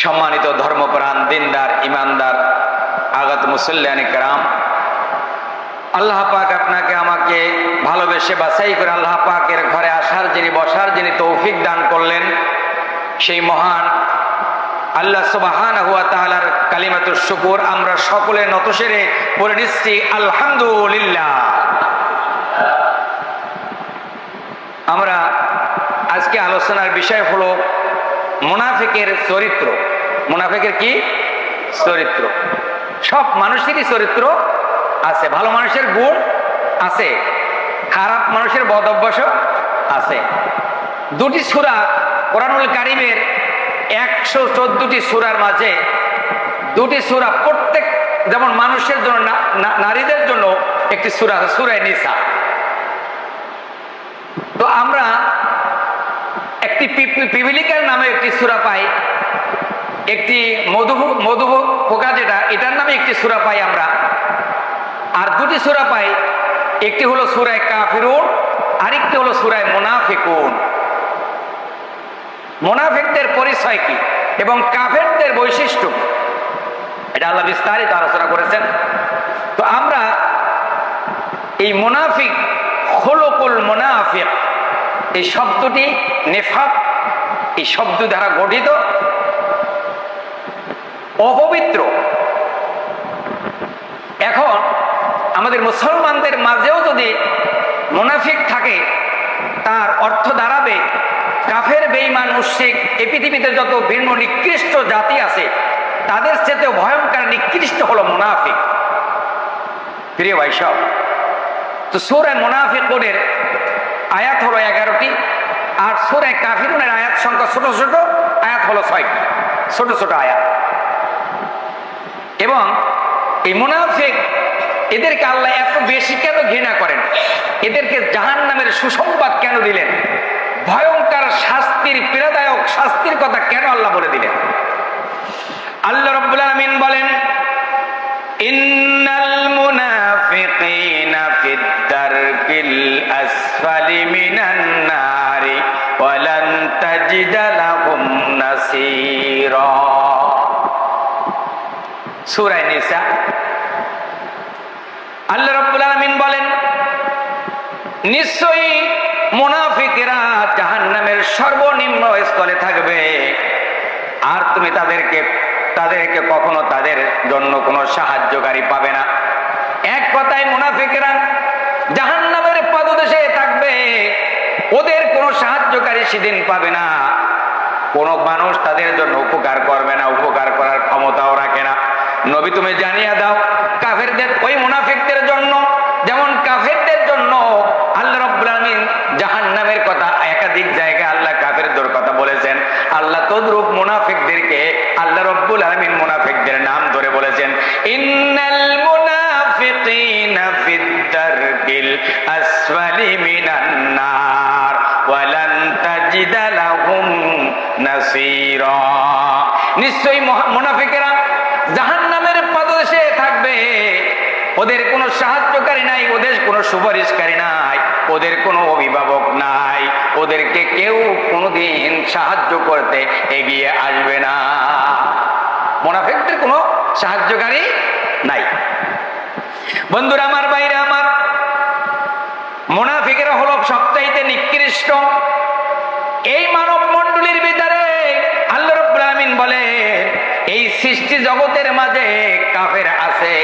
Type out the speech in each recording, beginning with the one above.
সম্মানিত ধর্মপ্রাণ দিনদার ইমানদার আগত মুসল্লিয়ানে কেরাম, আল্লাহ পাক আপনাকে আমাকে ভালোবেসে বাছাই করে আল্লাহ পাকের ঘরে আসার যিনি বসার যিনি তৌফিক দান করলেন, সেই মহান আল্লাহ সুবহানাহু ওয়া তাআলার কালিমাতুশ শুকর আমরা সকলে নতশিরে পড়ে নিচ্ছি আলহামদুলিল্লাহ। আমরা আজকে আলোচনার বিষয় হলো মুনাফিকের চরিত্র। মুনাফিকের কি চরিত্র? সব মানুষেরই চরিত্র আছে, ভালো মানুষের গুণ আছে, খারাপ মানুষের বদ অভ্যাসও আছে। দুটি সূরা কোরআনুল কারীমের 114টি সূরার মাঝে দুটি সূরা, প্রত্যেক যেমন মানুষের জন্য নারীদের জন্য একটি সূরা আছে, সূরা নিসা। তো আমরা একটি পিপিলিকার নামে একটি সূরা পাই, একটি মধু পোকা যেটা, এটার নামে একটি সূরা পাই আমরা। আর দুটি সূরা পাই, একটি হলো সূরা কাফিরুন, আরেকটি হলো সূরা মুনাফিকুন। মুনাফিকদের পরিচয় কি এবং কাফেরদের বৈশিষ্ট্য, এটা আল্লাহ বিস্তারিত আলোচনা করেছেন। তো আমরা এই মুনাফিক, খুলুকুল মুনাফিক, এই শব্দটি নিফাক এই শব্দ দ্বারা গঠিত, অপবিত্র। এখন আমাদের মুসলমানদের মাঝেও যদি মুনাফিক থাকে, তার অর্থ দাঁড়াবে কাফের, বেঈমান, মুশরিক, এই পৃথিবীতে যত ভিন্ন নিকৃষ্ট জাতি আছে তাদের চেয়েও ভয়ঙ্কর নিকৃষ্ট হলো মুনাফিক। প্রিয় ভাই সব, তো সূরা মুনাফিকুনের আয়াত হলো 11টি, আর সূরা কাফিরুনের আয়াত সংখ্যা ছোট ছোট আয়াত হলো 6টি, ছোট ছোট আয়াত। এবং এই মুনাফিক, এদেরকে আল্লাহ এত বেশি কেন ঘৃণা করেন? এদেরকে জাহান্নামের সুসংবাদ কেন দিলেন? ভয়ঙ্কর শাস্তির, পীড়াদায়ক শাস্তির কথা কেন আল্লাহ বলে দিলেন? আল্লাহ রাব্বুল আলামিন বলেন, ইন্নাল মুনাফিকিনা ফিদ দারকিল আসফালি মিনান নারি ওয়া লান তাজিদা লাহুম নাসীরা। সূরা নিসা আল্লাহ রাব্বুল আলামিন বলেন, নিশ্চয়ই মুনাফিকরা জাহান্নামের সর্বনিম্ন স্থলে থাকবে, আর তুমি তাদেরকে কখনো তাদের জন্য কোনো সাহায্যকারী পাবে না। এক কথায় মুনাফিকরা জাহান্নামের পাদদেশে থাকবে, ওদের কোনো সাহায্যকারী সেদিন পাবে না, কোনো মানুষ তাদের জন্য উপকার করবে না, উপকার করার ক্ষমতাও রাখে না। নবী তুমি জানিয়ে দাও কাফেরদের, ওই মুনাফিকদের জন্য যেমন কাফেরদের জন্য আল্লাহ রাব্বুল আলামিন জাহান্নামের কথা একাধিক জায়গায় আল্লাহ কাফেরদের কথা বলেছেন। আল্লাহ তদ্রূপ মুনাফিকদেরকে আল্লাহ রাব্বুল আলামিন মুনাফিকদের নাম ধরে বলেছেন, ইন্নাল মুনাফিকিনা ফিদ দারকিল আসফালি মিনান নার ওয়া লান তাজিদা লাহুম নাসীরা। নিশ্চয়ই মুনাফিকেরা জাহান্নামের পাদদেশে থাকবে, ওদের কোনো সাহায্যকারী নাই, ওদের কোনো সুপারিশকারী নাই, ওদের কোনো অভিভাবক নাই, ওদেরকে কেউ কোনোদিন সাহায্য করতে এগিয়ে আসবে না। মুনাফিকদের কোনো সাহায্যকারী নাই। বন্ধুরা আমার, বাইরে আমার, মুনাফিকেরা হলো সবচাইতে নিকৃষ্ট। এই মানব মণ্ডলীর ভিতরে আল্লাহ রাব্বুল আলামিন বলে, এই সৃষ্টি জগতের মাঝে কাফের আছে,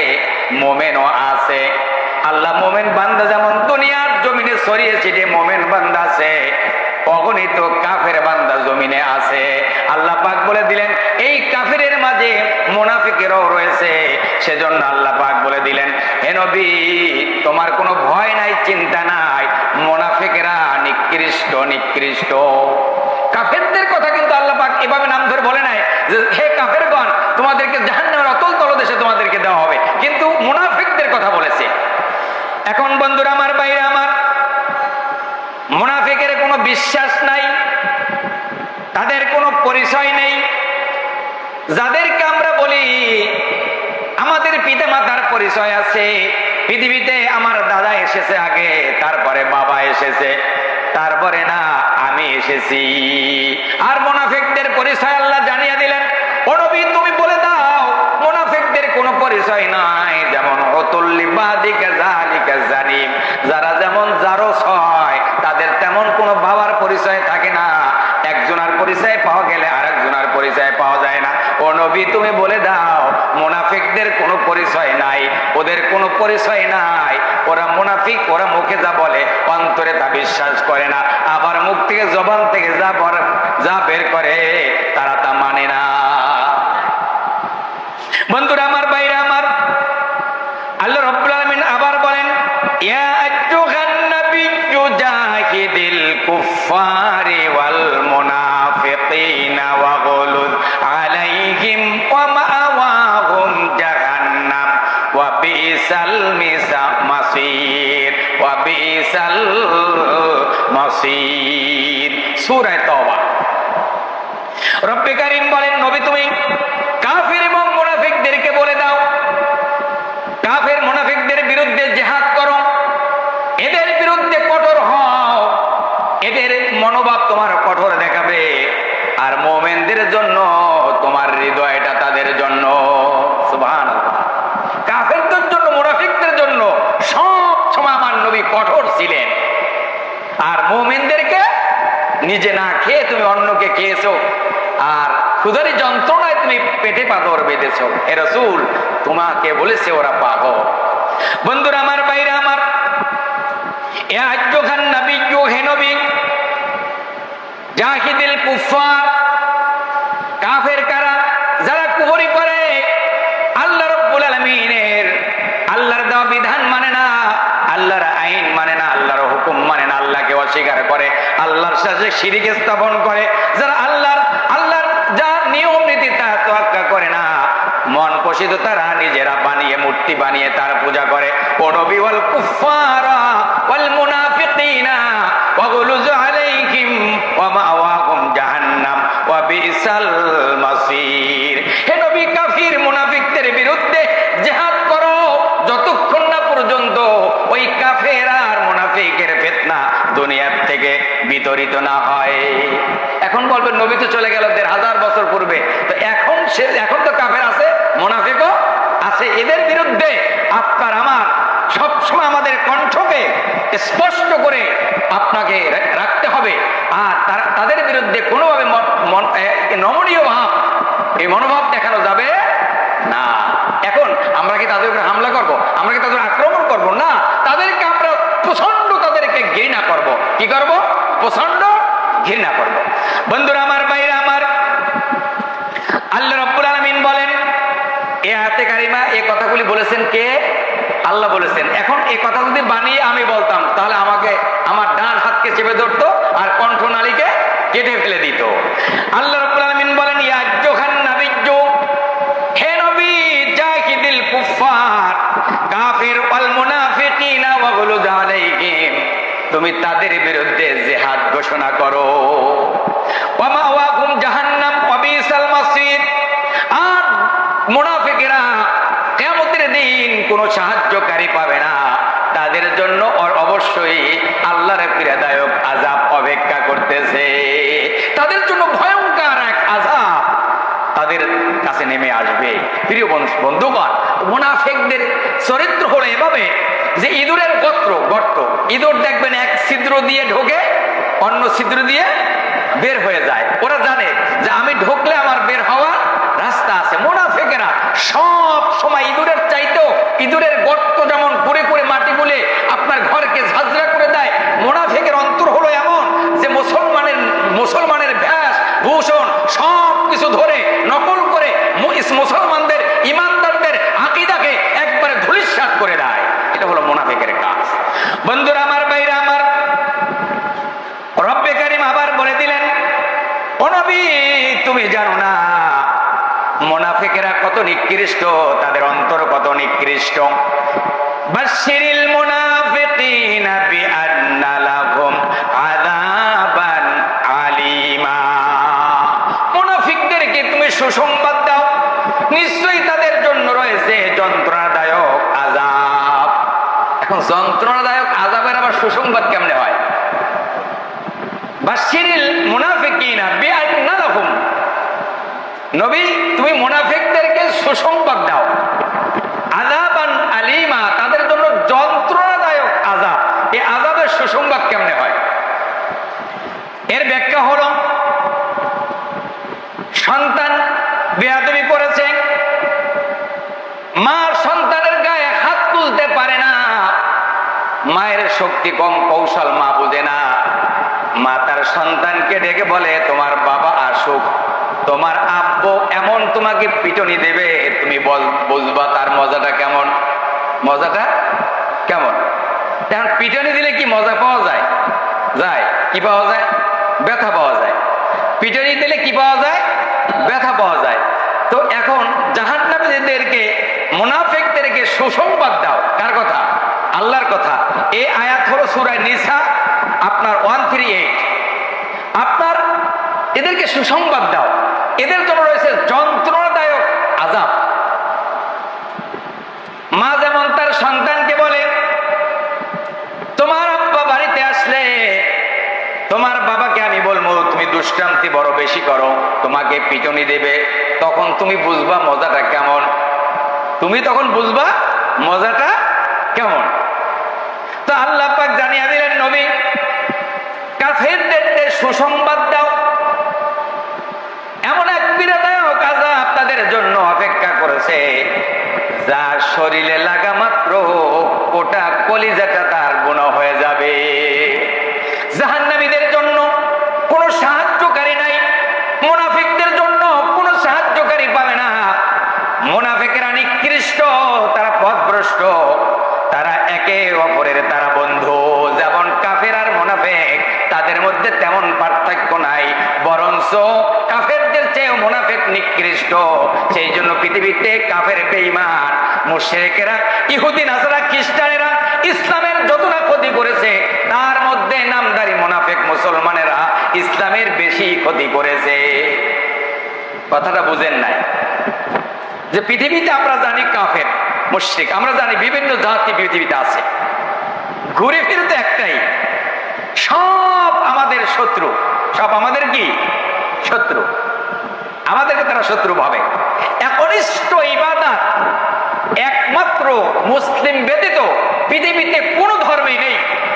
মুমিনও আছে। আল্লাহ মুমিন বান্দা যেমন দুনিয়ার জমিনে ছড়িয়ে ছিটিয়ে মুমিন বান্দা আছে, অগণিত কাফের বান্দা জমিনে আছে। আল্লাহ পাক বলে দিলেন এই কাফেরের মাঝে মুনাফিকেরও রয়েছে। সেজন্য আল্লাহ পাক বলে দিলেন, হে নবী তোমার কোনো ভয় নাই, চিন্তা নাই, মুনাফিকেরা নিকৃষ্ট নিকৃষ্ট। কাফেরদের কথা কিন্তু আল্লাহ পাক এভাবে নাম ধরে বলে নাই যে হে কাফেরগণ তোমাদেরকে জাহান্নামের অতল তলদেশে তোমাদেরকে দেওয়া হবে, কিন্তু মুনাফিকদের কথা বলেছে। এখন বন্ধুরা আমার, বাইরে আমার, মুনাফিকের কোনো বিশ্বাস নাই, তাদের কোনো পরিচয় নেই। যাদেরকে আমরা বলি আমাদের পিতা মাতার পরিচয় আছে, পৃথিবীতে আমার দাদা এসেছে আগে, তারপরে বাবা এসেছে, তারপরে না আমি এসেছি। আর মুনাফিকদের পরিচয় আল্লাহ জানিয়ে দিলেন, পরিচয় নাই, যেমন অতুল্লিবাদিকা যালিকা জানিম, যারা যেমন জারস হয় তাদের তেমন কোনো বাবার পরিচয় থাকে না। একজনের পরিচয় পাওয়া গেলে আরেকজনের পরিচয় পাওয়া যায় না। ও নবী, তুমি বলে দাও মুনাফিকদের কোনো পরিচয় নাই, ওদের কোনো পরিচয় নাই। ওরা মুনাফিক, ওরা মুখে যা বলে অন্তরে তা বিশ্বাস করে না, আবার মুখ থেকে জবান থেকে যা বের করে তারা তা মানে না। বন্ধুরা আমার, বাইরে আমার, আল্লাহ রাব্বুল আলামিন আবার বলেন, ইয়া আইয়ুহান নাবিয়্যু জাহিদিল কুফফারি ওয়াল মুনাফিকিনা ওয়াগলুজ আলাইহিম ওয়া মাআওয়াহুম জাহান্নাম ওয়া বিসাল মাসির ওয়া বিসাল মাসির। সূরা তাওবা। রব্বে কারীম বলেন, নবী তুমি কাফির এবং মুনাফিকদেরকে বলে দাও, কাফের মুনাফিকদের বিরুদ্ধে জিহাদ করো, এদের বিরুদ্ধে কঠোর হও, এদের মনোভাব তোমার কঠোর দেখাবে, আর মুমিনদের জন্য তোমার হৃদয়টা তাদের জন্য। সুবহানাল্লাহ। কাফেরদের জন্য, মুনাফিকদের জন্য সব সময় আমার নবী কঠোর ছিলেন, আর মুমিনদেরকে নিজে না খেয়ে তুমি অন্যকে খেয়েছো, আর ক্ষুধারি যন্ত্রণায় তুমি পেটে পাথর বেঁধেছো। হে রাসূল, তোমাকে বলেছে ওরা পাগল। বন্ধুরা আমার, বাইরে আমার, ইয়া আইয়ুহান নাবিয়্যু, হে নবী, জাহিদিল কুফফার, কাফের কারা? যারা কুফরি করে, আল্লাহ রাব্বুল আলামিনের আল্লাহর দেওয়া বিধান মানে না, আল্লাহর আইন মানে না, আল্লাহর হুকুম মানে না, আল্লাহকে অস্বীকার করে, আল্লাহর সাথে শিরিক স্থাপন করে, যারা আল্লাহর যা নিয়ম নীতি তা তোয়াক্কা করে না, মন পোষিত তারা নিজেরা বানিয়ে মূর্তি বানিয়ে তার পূজা করে। ও নবী, ওয়াল কুফফারা ওয়াল মুনাফিকিনা ওয়াগলুজ আলাইহিম ওয়া মাওয়াহুম জাহান্নাম ওয়া বিসাল মাসির। হে নবী, কাফির মুনাফিকদের বিরুদ্ধে জিহাদ করো যতক্ষণ না পর্যন্ত ওই কাফের আর মুনাফিকের ফিতনা দুনিয়ার থেকে বিতরিত না হয়। এখন বলবেন নবী তো চলে গেল ১৫০০ বছর পূর্বে, তো এখন তো কাফের আছে, মুনাফিকও আছে, এদের বিরুদ্ধে আপনার আমার সবসময় আমাদের কণ্ঠকে স্পষ্ট করে আপনাকে রাখতে হবে, আর তাদের বিরুদ্ধে কোনোভাবে নমনীয় ভাব, এই মনোভাব দেখানো যাবে না। এখন আমরা কি তাদের উপরে হামলা করব? আমরা কি তাদের আক্রমণ করব? না, তাদেরকে আমরা প্রচন্ড তাদেরকে ঘৃণা করব। কি করব? প্রচন্ড ঘৃণা করব। বন্ধুরা আমার, বাইরে আমার, আল্লাহ রাব্বুল আলামিন বলেন, এই আয়াতে কারিমা এই কথাগুলি বলেছেন কে? আল্লাহ বলেছেন। এখন এই কথা যদি বানিয়ে আমি বলতাম, তাহলে আমাকে আমার ডান হাতকে চেপে ধরতো আর কণ্ঠনালীকে কেটে ফেলে দিত। আল্লাহ রাব্বুল আলামিন বলেন, ইয়া আইয়ুহান নাবিয়্যু, হে নবী, জাহিদিল কুফফার, কাফির ওয়াল মুনাফিকিনা ওয়াগলুজ আলাইহিম, তুমি তাদের বিরুদ্ধে জিহাদ ঘোষণা করো। ওয়া মাওয়াহুম জাহান্নাম ওয়া বিসাল মাসির, আর মুনাফিকেরা কিয়ামতের দিন কোনো সাহায্যকারী পাবে না, তাদের জন্য অবশ্যই আল্লাহর পীড়াদায়ক আযাব অপেক্ষা করতেছে। তাদের জন্য ভয়ঙ্কর এক আযাব তাদের কাছে নেমে আসবে। প্রিয় বন্ধুগণ, মুনাফিকদের চরিত্র হলো এভাবে যে ইঁদুরের গর্ত, ইঁদুর দেখবেন এক ছিদ্র দিয়ে ঢোকে, অন্য ছিদ্র দিয়ে বের হয়ে যায়। ওরা জানে যে আমি ঢুকলে আমার বের হওয়ার রাস্তা আছে। মুনাফিকেরা সব সময় ইঁদুরের চাইতেও, ইঁদুরের গর্ত যেমন করে করে মাটি গুলে আপনার ঘরকে ঝাঁঝরা করে দেয়, মুনাফিকের অন্তর হলো এমন যে মুসলমানের ভ্যাস ভূষণ সব কিছু ধরে নকল করে মুসলমানদের, ইমানদারদের আকীদাকে একবারে ধূলিসাৎ করে দেয়। এটা হলো মুনাফিকের কাজ। বন্ধুরা আমার, বাইরে আমার, রব্বে কারীম আবার বলে দিলেন, ও নবী, তুমি জানো না মুনাফিকেরা কত নিকৃষ্ট, তাদের অন্তর কত নিকৃষ্ট। বাশশিরিল মুনাফিকিনা বিআন্না লাহুম আযাবান আলীমা, মুনাফিকদেরকে তুমি সুসংবাদ দাও, নিশ্চয়ই তাদের জন্য রয়েছে যন্ত্রণাদায়ক আযাব। এখন যন্ত্রণাদায়ক আযাবের আবার সুসংবাদ কেমনে হয়? বাশশিরিল মুনাফিকিনা বিআন্না লাহুম, নবী তুমি মুনাফিকদেরকে সুসংবাদ দাও। আযাবান আলীমা, তাদের জন্য যন্ত্রণাদায়ক আযাব। এই আযাবের সুসংবাদ কেমনে হয়? এর ব্যাখ্যা হলো, সন্তান বেয়াদবি করেছে, মা সন্তানের গায়ে হাত তুলতে পারে না, মায়ের শক্তি কম, কৌশল মা বুঝে না। মা তার সন্তানকে ডেকে বলে, তোমার বাবা আসুক, তোমার আব্বু এমন তোমাকে পিটনি দেবে, তুমি বুঝবা তার মজাটা কেমন। মজাটা কেমন? এখন পিটনি দিলে কি মজা পাওয়া যায়? যায়। কি পাওয়া যায়? ব্যথা পাওয়া যায়। পিটনি দিলে কি পাওয়া যায়? ব্যথা পাওয়া যায়। তো এখন জাহান্নামীদেরকে, মুনাফিকদেরকে সুসংবাদ দাও। কার কথা? আল্লাহর কথা। এই আয়াত হলো সূরা নিসা আপনার 138। আপনার এদেরকে সুসংবাদ দাও, এদের জন্য রয়েছে যন্ত্রণাদায়ক আযাব। মা যেমন তার সন্তানকে বলে, তোমার আব্বা বাড়িতে আসলে তোমার বাবাকে আমি বলবো তুমি দুষ্টান্তি বড় বেশি করো, তোমাকে পিটনি দেবে, তখন তুমি বুঝবা মজাটা কেমন। তুমি তখন বুঝবা মজাটা কেমন। তো আল্লাহ পাক জানিয়ে দিলেন, নবী কাফেরদেরকে সুসংবাদ দাও, এমন এক পীড়াদায়ক আযাব তাদের জন্য অপেক্ষা করেছে, যা শরীরে লাগা মাত্র গোটা কলিজাটা তার গুনাহ হয়ে যাবে। জাহান্নামীদের জন্য কোনো সাহায্যকারী নাই, মুনাফিকদের জন্য কোনো সাহায্যকারী পাবে না। মুনাফিকরা নিকৃষ্ট, তারা পথভ্রষ্ট, তারা একে অপরের তারা বন্ধু। যেমন কাফের আর মুনাফিক, তাদের মধ্যে তেমন পার্থক্য নাই, বরঞ্চ কাফেরদের চেয়ে মুনাফিক নিকৃষ্ট। সেই জন্য পৃথিবীতে কাফের, বেঈমান, মুশরিকেরা, ইহুদি, নাসারা, খ্রিস্টানেরা ইসলামের যত না ক্ষতি করেছে, তার মধ্যে নামদারি মুনাফিক মুসলমানেরা ইসলামের বেশি ক্ষতি করেছে। কথাটা বুঝেন নাই? যে পৃথিবীতে আমরা জানি কাফের, মুশরিক, আমরা জানি বিভিন্ন জাতি পৃথিবীতে আছে, ঘুরে ফিরতে একটাই, সব আমাদের শত্রু, সব আমাদের কি শত্রু, আমাদেরকে তারা শত্রু ভাবে। একনিষ্ঠ ইবাদত একমাত্র মুসলিম ব্যতীত পৃথিবীতে কোনো ধর্মই নেই।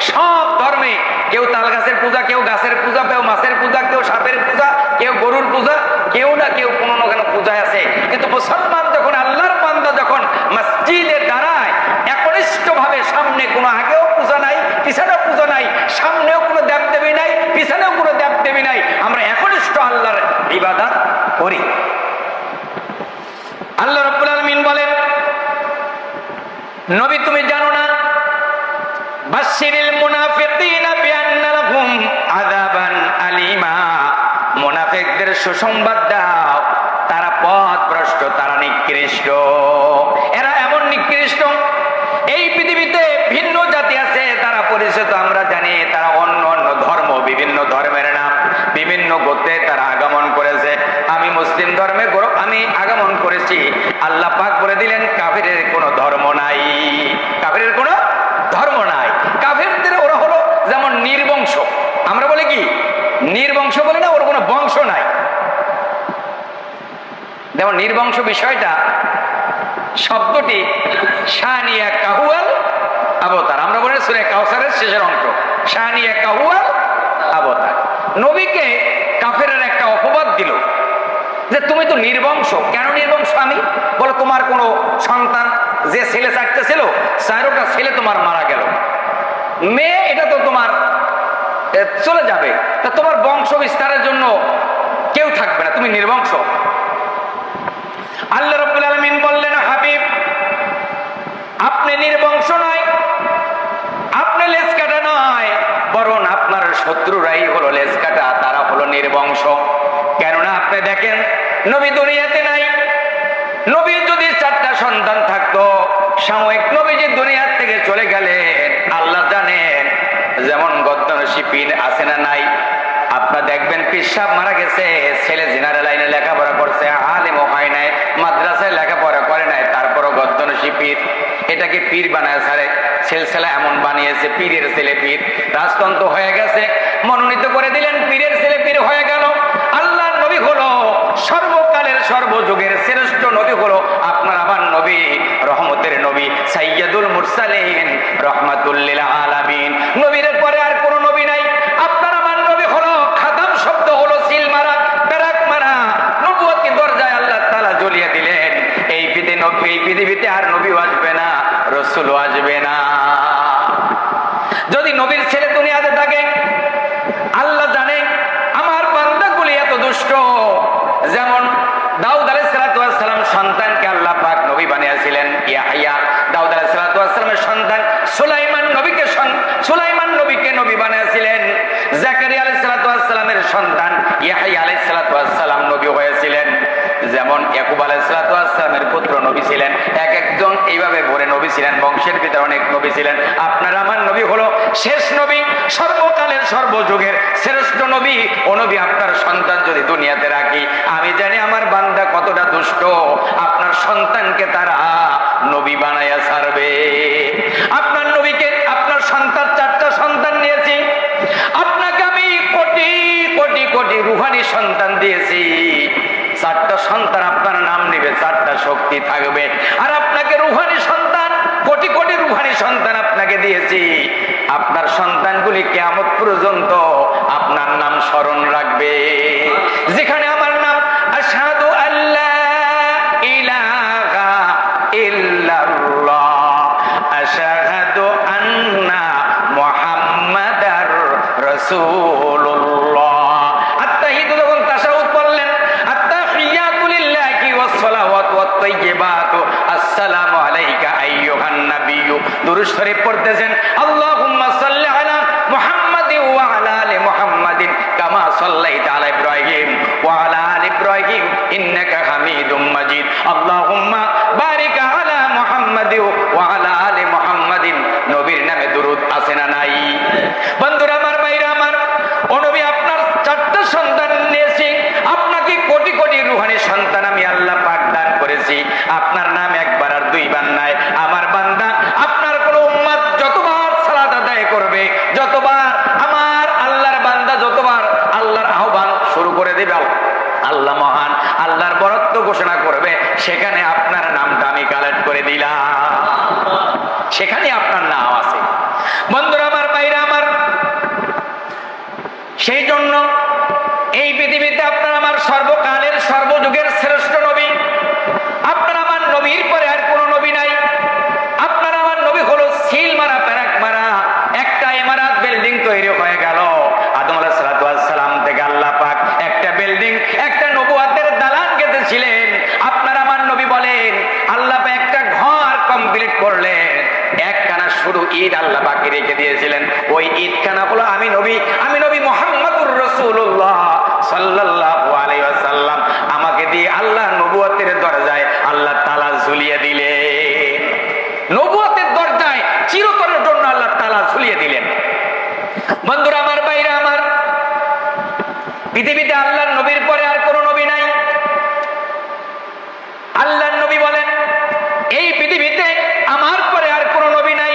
সব ধর্মে কেউ তাল গাছের পূজা, কেউ গাছের পূজা, কেউ মাছের পূজা, কেউ সাপের পূজা, কেউ গরুর পূজা, কেউ না কেউ কোনো না কোনো পূজায় আছে। কিন্তু মুসলমান যখন, আল্লাহর বান্দা যখন মসজিদে দাঁড়ায় একনিষ্ঠ ভাবে, সামনে কোনো আগেও পূজা নাই, পিছনেও পূজা নাই, সামনেও কোনো দেবদেবী নাই, পিছনেও কোনো দেবদেবী নাই, আমরা একনিষ্ঠ আল্লাহর ইবাদত করি। আল্লাহ রাব্বুল আলামিন বলেন, নবী তুমি জানো না, বাশশিরিল মুনাফিকিনা বিআন্না লাহুম আযাবান আলীমা, মুনাফিকদের সুসংবাদ দাও, তারা পথভ্রষ্ট, তারা নিকৃষ্ট। এরা এমন নিকৃষ্ট, এই পৃথিবীতে ভিন্ন জাতি আছে, তারা পরিচিত, আমরা জানি, তারা অন্য অন্য ধর্ম, বিভিন্ন ধর্মের নাম, বিভিন্ন গোত্রে তারা আগমন করেছে। আমি মুসলিম ধর্মে আমি আগমন করেছি। আল্লাহ পাক বলে দিলেন, কাফিরের কোনো ধর্ম নাই, কাফিরের কোনো ধর্ম নাই। কাফিরদের ওরা হলো যেমন নির্বংশ, আমরা বলি কি নির্বংশ বলি না, ওর কোনো বংশ নাই। যেমন নির্বংশ বিষয়টা, শব্দটি শানিয়া কাহুয়াল আবতার, আমরা বলি সূরা কাউসারের শেষের অংশ, শানিয়া কাহুয়াল আবতার। নবীকে কাফেরের একটা অপবাদ দিল যে তুমি তো নির্বংশ। কেন নির্বংশ আমি? বলে তোমার কোনো সন্তান, যে ছেলে চারটে ছিল, চারোটা ছেলে তোমার মারা গেল, মেয়ে এটা তো তোমার চলে যাবে, তা তোমার বংশ বিস্তারের জন্য কেউ থাকবে না, তুমি নির্বংশ। আল্লাহ রাব্বুল আলামিন বললেন, হাবিব আপনি নির্বংশ নয়, আপনি লেজ কাটা নয়, বরং আপনার শত্রুরাই হলো লেজ কাটা, তারা হলো নির্বংশ। কেননা আপনি দেখেন, নবী দুনিয়াতে নাই, নবীর যদি চারটা সন্তান থাকতো, সাময়িক নবীজি দুনিয়ার থেকে চলে গেলেন, আল্লাহ জানেন। যেমন গদ্দানশিপীর আছে না নাই, আপনার দেখবেন পীর সাহেব মারা গেছে, ছেলে জিনার লাইনে লেখাপড়া করছে, আলেমও হয় নাই, মাদ্রাসায় লেখাপড়া করে নাই, তারপরও গদ্দানশিপীর, এটাকে পীর বানায় ছাড়ে, সিলসিলা এমন বানিয়েছে, পীরের ছেলে পীর, রাজতন্ত্র হয়ে গেছে, মনোনীত করে দিলেন, পীরের ছেলে পীর হয়ে গেল। আল্লাহর নবী হলো সর্বকালের সর্বযুগের শ্রেষ্ঠ নবী হলো আপনার আমার নবী, রহমতের নবী, সাইয়্যিদুল মুরসালিন, রাহমাতুল লিল আলামিন। নবীর পরে আর কোনো নবী নাই। আপনার আমার নবী হলো খাতাম, শব্দ হলো সিল মারা, পেরাক মারা। নবুয়তি দরজায় আল্লাহ তাআলা জ্বলিয়ে দিলেন। এই পৃথিবীতে আর নবীও আসবে না, রাসূলও আসবে না। যদি নবীর ছেলে দুনিয়াতে থাকে, আল্লাহ জানে আমার বান্দাগুলি এত দুষ্ট। যেমন দাউদ আলাইহিস সালাতু ওয়াস সালাম সন্তানকে আল্লাহ পাক নবী বানিয়েছিলেন ইয়াহইয়া। দাউদ আলাইহিস সালাতু ওয়াস সালামের সন্তান সুলাইমান নবীকে নবী বানিয়েছিলেন। জাকারিয়া আলাইহিস সালাতু ওয়াস সালামের সন্তান ইয়াহইয়া আলাইহিস সালাতু ওয়াস সালাম নবী হয়েছিলেন। যেমন ইয়াকুব আলাইহিস সালাতু ওয়াস সালামের পুত্র নবী ছিলেন। এক একজন এইভাবে ভরে নবী ছিলেন, বংশের ভিতরে অনেক নবী ছিলেন। আপনার আমার নবী হলো শেষ নবী, সর্বকালের সর্বযুগের শ্রেষ্ঠ নবী। ও নবী, আপনার সন্তান যদি দুনিয়াতে রাখি, আমি জানি আমার বান্দা কতটা দুষ্ট, আপনার সন্তানকে তারা নবী বানাইয়া ছাড়বে। আপনার নবীকে, আপনার সন্তান, 4টা সন্তান নিয়েছি। আপনাকে আমি কোটি কোটি কোটি রুহানি সন্তান দিয়েছি। 4টা সন্তান আপনার নাম নেবে, 4টা শক্তি থাকবে। আর আপনাকে রুহানি সন্তান, কোটি কোটি রুহানি সন্তান আপনাকে দিয়েছি। আপনার সন্তানগুলি কিয়ামত পর্যন্ত আপনার নাম স্মরণ রাখবে। যেখানে আমার নাম আশহাদু আল্লা ইলাহা ইল্লাল্লাহ, আশহাদু আন্না মুহাম্মাদার রাসূলুল্লাহ। আত্তাহিয়াতু যখন তাশাহুদ পড়লেন, আত্তাহিয়াতু লিল্লাহি ওয়াস সালাওয়াতু ওয়াত তাইয়্যিবাতু আসসালামু আলাইকা আইয়ুহান নাবিয়্যু। দুরূদ শরীফ পড়তেছেন, আল্লাহুম্মা সাল্লি আলা মুহাম্মাদিন ওয়া আলা আলি মুহাম্মাদিন কামা সাল্লাইতা আলা ইব্রাহিম ওয়া আলা আলি ইব্রাহিম ইন্নাকা হামিদুম মাজিদ। আল্লাহুম্মা বারিক আলা মুহাম্মাদিন ওয়া আলা আলি মুহাম্মাদিন। নবীর নামে দুরূদ আছে না নাই? বন্ধুরা আমার, ভাইরা আমার, ও নবী, আপনার 4টা সন্তান নিয়েছি। আপনাকে কোটি কোটি রুহানি সন্তান আমি আল্লাহ পাক দান করেছি। আপনার নাম একবার আর 2বার নাই। আমার বান্দা, আপনার কোন উম্মত যতবার সালাত আদায় করবে, যতবার আমার আল্লাহর বান্দা যতবার আল্লাহর আহ্বান শুরু করে দেবে, আল্লাহ মহান, আল্লাহর বরত্ব ঘোষণা করবে, সেখানে আপনার নামটা আমি কালেক্ট করে দিলাম। সেখানে আপনার নাম আছে। বন্ধুরা আমার, ভাইরা আমার, সেই জন্য এই পৃথিবীতে আপনার আমার সর্বকালের সর্বযুগের শ্রেষ্ঠ নবী। আপনার আমার নবীর পরে আর কোনো নবী নাই। আপনার আমার নবী হলো সিল মারা, পেরাক মারা। একটা ইমারত, বিল্ডিং তৈরি হয়ে গেল। আদম আলাইহিস সালাতু ওয়াস সালাম থেকে আল্লাহ পাক একটা বিল্ডিং, একটা নবুয়তের দালান গেঁথেছিলেন। আপনার আমার নবী বলেন, আল্লাহ পাক একটা ঘর কমপ্লিট করলেন। একখানা শুধু ঈদ আল্লাহ পাকে রেখে দিয়েছিলেন। ওই ঈদখানা হলো আমি নবী মুহাম্মদুর রাসূলুল্লাহ সাল্লাল্লাহু আলাইহি ওয়াসাল্লাম আমাকে দিয়ে আল্লাহ নবুয়তের দরজায় আল্লাহ তাআলা ঝুলিয়ে দিলেন। নবুয়তের দরজায় চিরতরের জন্য আল্লাহ তাআলা ঝুলিয়ে দিলেন। বন্ধুরা আমার, ভাইরা আমার, পৃথিবীতে আল্লাহর নবীর পরে আর কোনো নবী নাই। আল্লাহর নবী বলেন, এই পৃথিবীতে আমার পরে আর কোনো নবী নাই।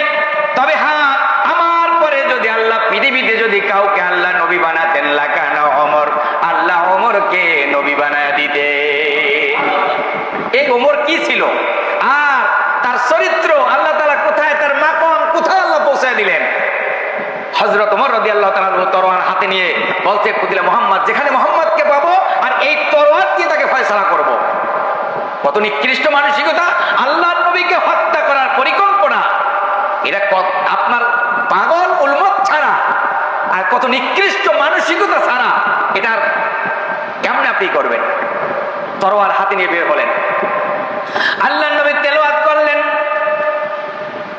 তবে হ্যাঁ, আমার পরে যদি আল্লাহ পৃথিবীতে যদি কাউকে আল্লাহ নবী বানাতেন, লাকানা ওমর, আল্লাহ ওমরকে নবী বানায় দিতে। এই ওমর কি ছিল আর তার চরিত্র, আল্লাহ তাআলা কোথায়, তার মাকাম কোথায় আল্লাহ পৌঁছায় দিলেন। হযরত ওমর রাদিয়াল্লাহু তাআলা তরোয়ার হাতে নিয়ে বলছে, কুতিলা মুহাম্মদ, যেখানে মুহাম্মদকে পাবো আর এই তরোয়ার দিয়ে তাকে ফয়সালা করব। কত নিকৃষ্ট মানসিকতা! আল্লাহর নবীকে হত্যা করার পরিকল্পনা, এটা আপনার পাগল উলমত ছাড়া আর কত নিকৃষ্ট মানসিকতা ছাড়া এটা কেমন আপনি করবেন? তরোয়ার হাতে নিয়ে বের হলেন। আল্লাহর নবী তেলাওয়াত করলেন।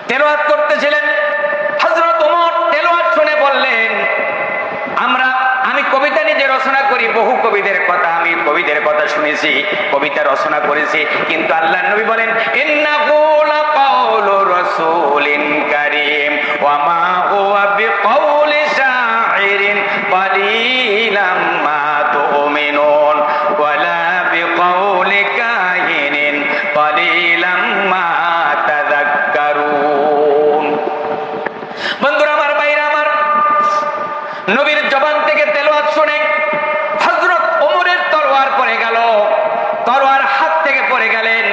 তেলাওয়াত করতেছিলেন। হযরত ওমর তেলাওয়াত শুনে বললেন, আমি কবিতা নিজে রচনা করি, বহু কবিদের কথা শুনেছি, কবিতা রচনা করেছি, কিন্তু আল্লাহর নবী বলেন, ইন্নাহু লাকাউলু রাসূলিন কারীম ওয়া মা হুয়া বিকাউলি শাইরিন কালিলাম মা তুমিনুন ওয়া লা বিকাউলি কাহিনিন কালিলাম মা তাযাক্কারুন। বন্ধুরা আমার, ভাইরা আমার, নবীর জবান থেকে তেলাওয়াত শুনে হযরত ওমরের তরওয়ার পড়ে গেল। পড়ে গেলেন।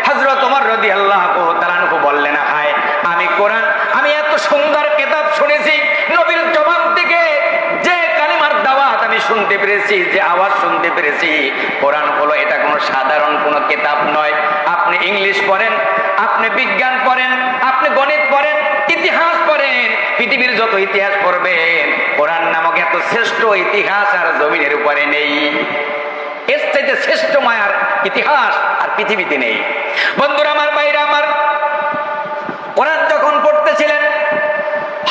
হযরত ওমর রাদিয়াল্লাহু তাআলা আনহু বললেন, হায় আমি কোরআন, আমি এত সুন্দর কিতাব শুনেছি, নবীর জবান থেকে যে কালিমার দাওয়াত আমি শুনতে পেরেছি, যে আওয়াজ শুনতে পেরেছি, কোরআন হলো এটা কোনো সাধারণ কোনো কিতাব নয়। আপনি ইংলিশ পড়েন, আপনি বিজ্ঞান পড়েন, আপনি গণিত পড়েন, ইতিহাস পড়েন, পৃথিবীর যত ইতিহাস পড়বেন, কোরআন নামক এত শ্রেষ্ঠ ইতিহাস আর জমিনের উপরে নেই। এর চাইতে শ্রেষ্ঠ মায়ার ইতিহাস আর পৃথিবীতে নেই। বন্ধুরা আমার, ভাইরা আমার, কোরআন যখন পড়তেছিলেন,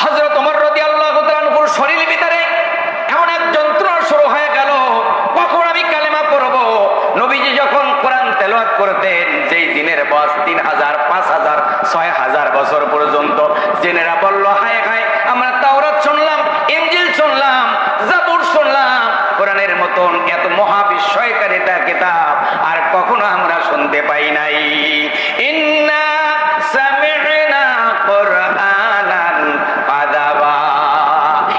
হযরত ওমর রাদিয়াল্লাহু তাআলা আনহুর শরীরের ভিতরে এমন এক যন্ত্রণা শুরু হয়ে গেল, কখন আমি কালেমা পড়ব। নবীজি যখন কোরআন তেলাওয়াত করতেন, যেই দিনের বয়স 3000, 5000, 6000 বছর পর্যন্ত, জেনেরা বলল, হায় হায়, আমরা তাওরাত শুনলাম, ইনজিল শুনলাম, জাবুর শুনলাম, কোরআনের মতন এত মহাবিস্ময়কারী কিতাব আর কখনো আমরা শুনতে পাই নাই। ইন্না সামি'না কুরআনান আযাবা,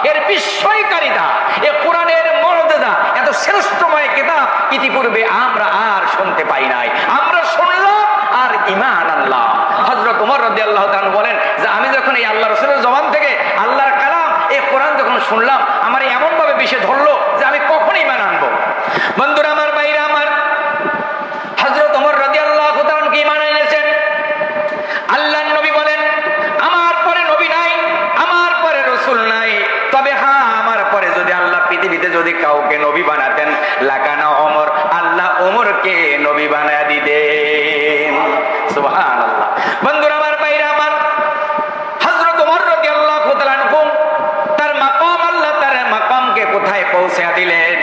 এর বিস্ময়কারিতা, এ কোরআনের মুজিজা, এত শ্রেষ্ঠময় কিতাব ইতিপূর্বে আমরা আর শুনতে পাই নাই। আমরা শুনলাম আর ঈমান আনলাম। হযরত ওমর রাদিয়াল্লাহু তাআলা বলেন যে আমি যখন এই আল্লাহর রাসূলের জবান থেকে আল্লাহর কালাম, এই কোরআন যখন শুনলাম, আমার এমন ভাবে বিষে ধরলো যে আমি কখন ঈমান আনবো। বন্ধুরা আমার, ভাইরা আমার, হযরত ওমর রাদিয়াল্লাহু তাআলা কি ঈমান এনেছেন। আল্লাহর নবী বলেন, আমার পরে নবী নাই, আমার পরে রাসূল নাই, তবে হ্যাঁ, আমার পরে যদি আল্লাহ পৃথিবীতে যদি কাউকে নবী বানাতেন, লাকানা ওমর, আল্লাহ ওমরকে নবী বানায়া দিতেন। সুবহানাল্লাহ। বন্ধুরা আমার, ভাইরা আমার, হযরত ওমর রাদিয়াল্লাহু তাআলা আনহু তার মাকাম, আল্লাহ তার মাকামকে কোথায় পৌঁছে দিলেন।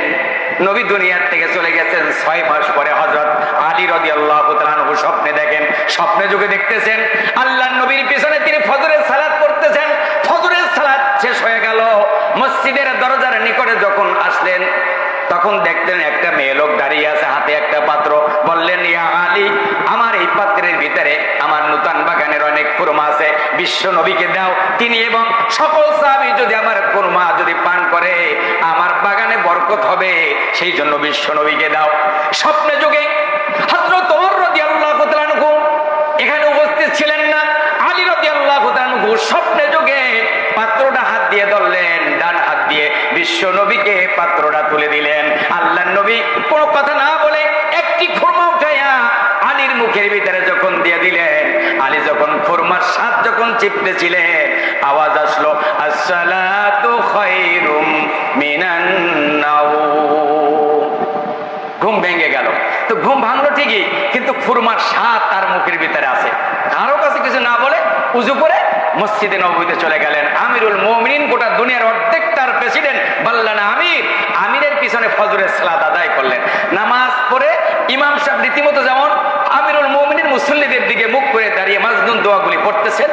নবী দুনিয়ার থেকে চলে গেছেন, 6 মাস পরে হযরত আলী রাদিয়াল্লাহু তাআলা আনহু স্বপ্নে দেখেন, স্বপ্নে যুগে দেখতেছেন আল্লাহর নবীর পিছনে তিনি ফজরের সালাত পড়তেছেন। ফজরের সালাত শেষ হয়ে গেল, মসজিদের দরজার নিকটে যখন আসলেন, তখন দেখলেন একটা মেয়ে লোক দাঁড়িয়ে আছে, হাতে একটা পাত্র। বললেন, ইয়া আলী, আমার এই পাত্রের ভিতরে আমার নূতন বাগানের অনেক খুরমা আছে, বিশ্ব নবীকে দাও। তিনি এবং সকল সাহাবী যদি আমার খুরমা যদি পান করে, আমার বাগানে বরকত হবে, সেই জন্য বিশ্ব নবীকে দাও। স্বপ্নে যুগে হযরত ওমর রাদিয়াল্লাহু তাআলা আনহু এখানে উপস্থিত ছিলেন না। আলী রাদিয়াল্লাহু তাআলা আনহু স্বপ্নে যুগে পাত্রটা হাত দিয়ে ধরলেন, ডান হাত দিয়ে বিশ্ব নবীকে পাত্রটা তুলে দিলেন। আল্লাহর নবী কোনো কথা না বলে একটি খুরমা উঠাইয়া আলীর মুখের ভিতরে যখন দিয়ে দিলেন, আলী যখন খুরমার স্বাদ যখন চিপতেছিলেন, আওয়াজ আসলো, আসসালাতু খায়রুম মিনান নাওম। ঘুম ভেঙে গেল। তো ঘুম ভাঙলো ঠিকই, কিন্তু খুরমার স্বাদ তার মুখের ভিতরে আছে। কারো কাছে কিছু না বলে উযু করে মসজিদে নববীতে চলে গেলেন। আমিরুল মুমিনিন, গোটা দুনিয়ার অর্ধেকটার প্রেসিডেন্ট, বললেন আমির, আমিরের পিছনে ফজরের সালাত আদায় করলেন। নামাজ পড়ে ইমাম সাহেব রীতিমতো যেমন আমিরুল মুমিনিন মুসল্লিদের দিকে মুখ করে দাঁড়িয়ে মাজনুন দোয়াগুলি পড়তেছেন।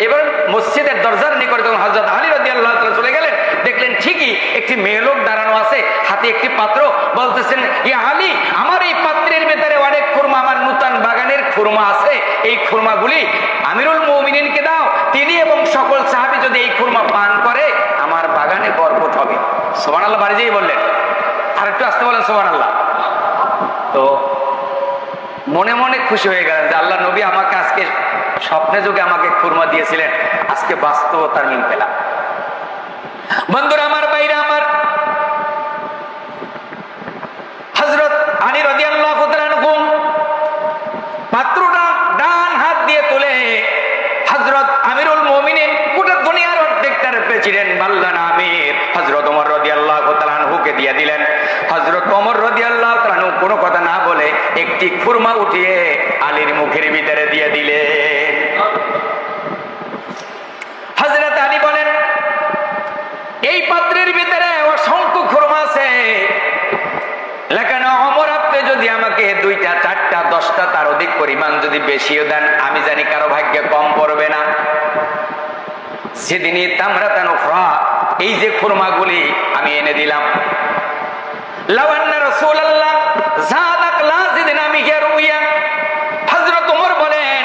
এবার মসজিদের দরজার নিকটে যখন হযরত আলী রাদিয়াল্লাহু তাআলা চলে গেলেন, দেখলেন ঠিকই একটি মেয়ে লোক দাঁড়ানো আছে, হাতে একটি পাত্র। বলতেছেন, ইয়া আলী, আমার এই পাত্রের ভেতরে অনেক খুরমা, আমার নূতন বাগানের খুরমা আছে, এই খুরমাগুলি আমিরুল মুমিনিনকে দাও। তিনি এবং সকল সাহাবী যদি এই খুরমা পান করে, আমার বাগানে বরকত হবে। সুবহানাল্লাহ বাড়ি যেই বললেন। আর একটু আসতে বলেন সুবহানাল্লাহ। তো মনে মনে খুশি হয়ে গেলেন যে আল্লাহ নবী আমাকে আজকে স্বপ্নে যুগে আমাকে খুরমা দিয়েছিলেন, আজকে বাস্তবতার মিল পেলাম। বন্ধুরা আমার, ভাইরা আমার, হযরত আলী রাদিয়াল্লাহু তাআলা আনহু পাত্রটা ডান হাত দিয়ে তুলে হযরত আমিরুল মুমিনিন, গোটা দুনিয়ার অর্ধেকটার প্রেসিডেন্ট, বললেন আমির, হযরত ওমর রাদিয়াল্লাহু তাআলা আনহুকে দিয়ে দিলেন। হযরত ওমর রাদিয়াল্লাহু তাআলা আনহু কোনো কথা না বলে একটি খুরমা উঠিয়ে আলীর মুখের ভিতরে দিয়ে দিলেন। হযরত আলী বলেন, এই পাত্রের ভিতরে অসংখ্য খুরমা আছে, লেকিন ওমর, আপনি যদি আমাকে 2টা, 4টা, 10টা, তার অধিক পরিমাণ যদি বেশিও দেন, আমি জানি কারো ভাগ্যে কম পড়বে না। সেদিনই তামরাতান উখরা, এই যে খুরমাগুলি আমি এনে দিলাম। লাউ আন্না রাসূলুল্লাহ যাদাক লা জিদনা মিহি রুইয়া। হযরত ওমর বলেন,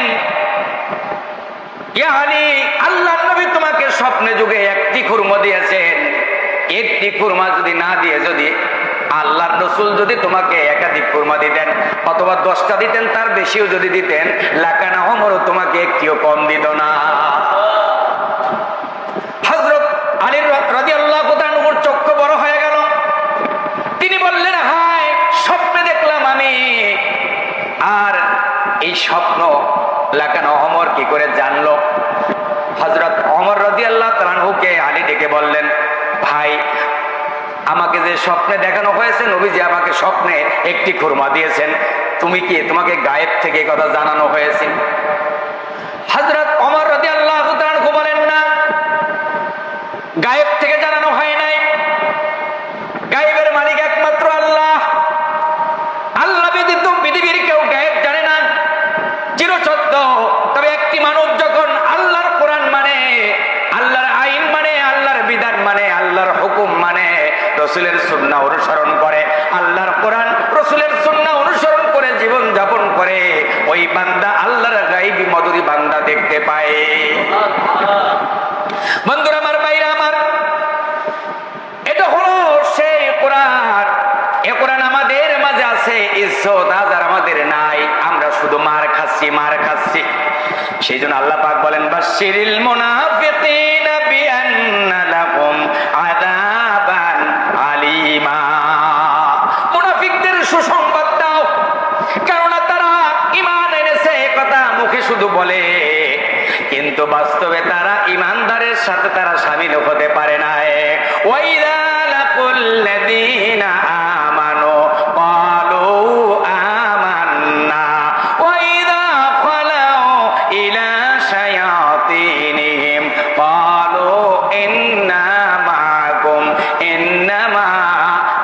ইয়া আলী, আল্লাহর নবী তোমাকে স্বপ্নে যুগে একটি খুরমা দিয়েছেন, একটি খুরমা যদি না দিয়ে যদি আল্লাহর রাসূল যদি তোমাকে একাধিক কুরমা দিতেন অথবা 10টা দিতেন, তার বেশিও যদি দিতেন, লাকানা ওমরও তোমাকে একটিও কম দিত না। হযরত আলী রাদিয়াল্লাহু তাআলা ওর চক্ষু বড় হয়ে গেল। তিনি বললেন, হায়, স্বপ্নে দেখলাম আমি। আর এই স্বপ্ন লাকানা ওমর কি করে জানলো? হযরত ওমর রাদিয়াল্লাহু তাআলা আনহুকে আলী ডেকে বললেন, ভাই, আমাকে যে স্বপ্নে দেখানো হয়েছে, নবীজি আমাকে স্বপ্নে একটি খুরমা দিয়েছেন, তোমাকে গায়েব থেকে কথা জানানো হয়েছে? হযরত ওমর রাদিয়াল্লাহু তাআলা আনহু বলেন, না, গায়েব থেকে জানানো হয় নাই। গায়েবের মালিক একমাত্র আল্লাহ। আল্লাহ ব্যতীত পৃথিবীর কেউ গায়েব জানে না, চিরসত্য। তবে একটি মানব যখন আল্লাহর কোরআন মানে, আল্লাহর আইন মানে, আল্লাহর বিধান মানে, আল্লাহর হুকুম মানে, রাসূলের সুন্নাহ অনুসরণ করে, আল্লাহর কোরআন রাসূলের সুন্নাহ অনুসরণ করে জীবন যাপন করে, ওই বান্দা আল্লাহর গায়েবী মদরি বান্দা দেখতে পায়। বন্ধুরা আমার, ভাইরা আমার, এটা হলো সেই কোরআন। এই কোরআন আমাদের মাঝে আছে, ইজ্জত আজ আর আমাদের নাই। আমরা শুধু মার খাচ্ছি। সেই জন্য আল্লাহ পাক বলেন, বাশশিরিল মুনাফিকিনা বিআন্না লাহুম আযাবান আলীমা। মুনাফিকদের সুসংবাদ দাও, কারণ তারা ঈমান এনেছে, কথা মুখে শুধু বলে, কিন্তু বাস্তবে তারা ঈমানদারের সাথে তারা শামিল হতে পারে না। ওয়াইদা লাকুল্লাযীনা আমানু ক্বালু আমান্না ওয়াইদা খালাউ ইলা শায়াতিনিহিম ক্বালু ইন্না মাআকুম ইন্নামা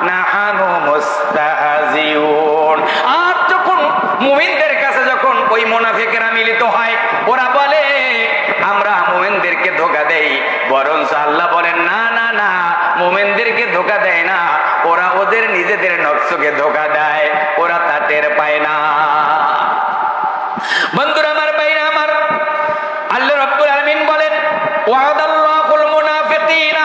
নাহনু মুস্তাহজিউন। আর যখন মুমিনদের কাছে যখন ওই মুনাফিকরা মিলিত হয়, ওরা বলে আমরা মুমিনদেরকে ধোঁকা দেই, বরঞ্চ আল্লাহ বলেন, না না না, মুমিনদেরকে ধোঁকা দেয় না, ওরা ওদের নিজেদের নফসকে ধোঁকা দেয়, ওরা তা টের পায় না। বন্ধুরা আমার, ভাইরা আমার, আল্লাহ রাব্বুল আলামিন বলেন, ওয়াদাল্লাহুল মুনাফিকিনা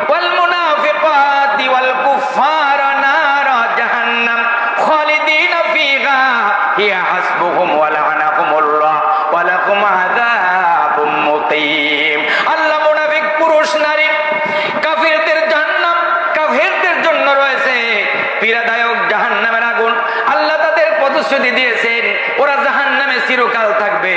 ওয়াল মুনাফিকাতি ওয়াল কুফারা নারা জাহান্নাম খালিদিনা ফিহা হিয়া হাসবুহুম ওয়া লা'নাহুমুল্লাহ ওয়া লাহুম আযাবুম মুকিম। আল্লাহ মুনাফিক পুরুষ নারী কাফিরদের জাহান্নাম, কাফিরদের জন্য রয়েছে পীড়াদায়ক জাহান্নামের আগুন। আল্লাহ তাদের প্রতিশ্রুতি দিয়েছেন, ওরা জাহান্নামে চিরকাল থাকবে,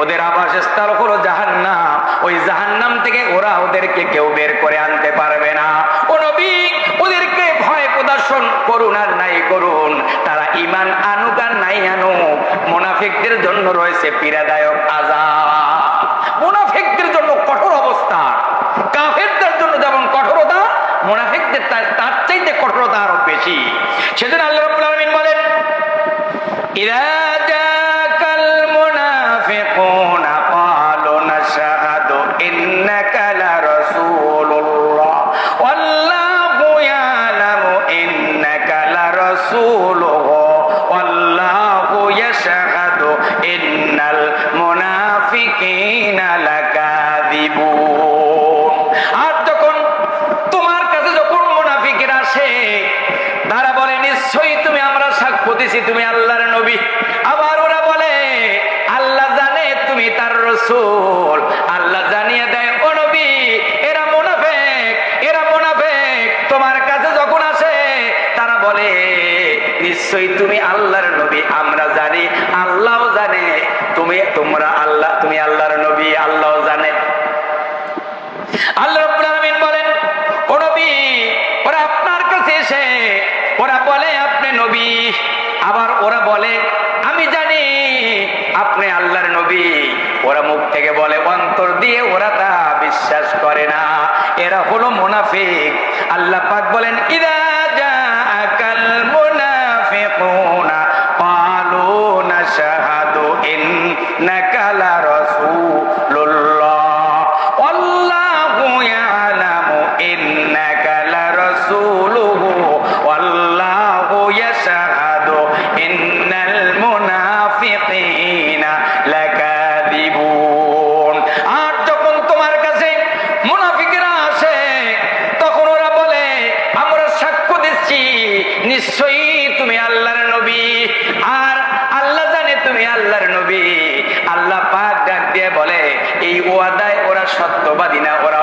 ওদের আবাসস্থল হলো জাহান্নাম, ওই জাহান্নাম থেকে ওদেরকে কেউ বের করে আনতে পারবে না। ও নবী, ওদেরকে ভয় প্রদর্শন করুন আর নাই করুন, তারা ঈমান আনুক আর নাই আনুক, মুনাফিকদের জন্য রয়েছে পীড়াদায়ক আযাব। মুনাফিকদের জন্য কঠোর অবস্থা, কাফেরদের জন্য যেমন কঠোরতা, মুনাফিকদের তার চাইতে কঠোরতা আরো বেশি। সেজন্য আল্লাহ রাব্বুল আলামিন বলেন, ইযা জাকাল মুনাফিকুনা ক্বালু নাশহাদু ইন্নাকা লা রাসূলুল্লাহ ওয়াল্লাহু ইয়ালামু ইন্নাকা লা রাসূলুহু ওয়াল্লাহু ইয়াশহাদু ইন্নাল মুনাফিকিনা লাকাযিবুন। আর যখন তোমার কাছে যখন মুনাফিকরা আসে, তারা বলে, নিশ্চয়ই তুমি, আমরা সাক্ষ্য দিছি তুমি আল্লাহর নবী। আবার ওরা বলে, আল্লাহ জানে তুমি তার রাসূল। আল্লাহ জানিয়ে দেয়, ও নবী, এরা মুনাফিক, এরা মুনাফিক। তোমার কাছে যখন আসে, তারা বলে, নিশ্চয়ই তুমি আল্লাহর নবী, আমরা জানি, আল্লাহও জানে তুমি আল্লাহর নবী, আল্লাহও জানে। আল্লাহ রাব্বুল আলামিন বলেন, ও নবী, ওরা আপনার কাছে এসে ওরা বলে আপনি নবী, আবার ওরা বলে আমি জানি আপনি আল্লাহর নবী। ওরা মুখ থেকে বলে, অন্তর দিয়ে ওরা তা বিশ্বাস করে না। এরা হলো মুনাফিক। আল্লাহ পাক বলেন, ইযা জাআকাল মুনাফিকুনা ক্বালু নাশহাদু ইন্নাকা লা রাসূলুল্লাহ ওয়াল্লাহু ইয়ালামু ইন্নাকা লা রাসূলুহু ওয়াল্লাহু ইয়াশহাদু ইন্নাল মুনাফিকিনা লাকাযিবুন। আর যখন তোমার কাছে মুনাফিকরা আসে, তখন ওরা বলে, আমরা সাক্ষ্য দিচ্ছি আল্লাহ পাক ডাক দিয়ে বলে এই ওয়াদায় ওরা সত্যবাদী না, ওরা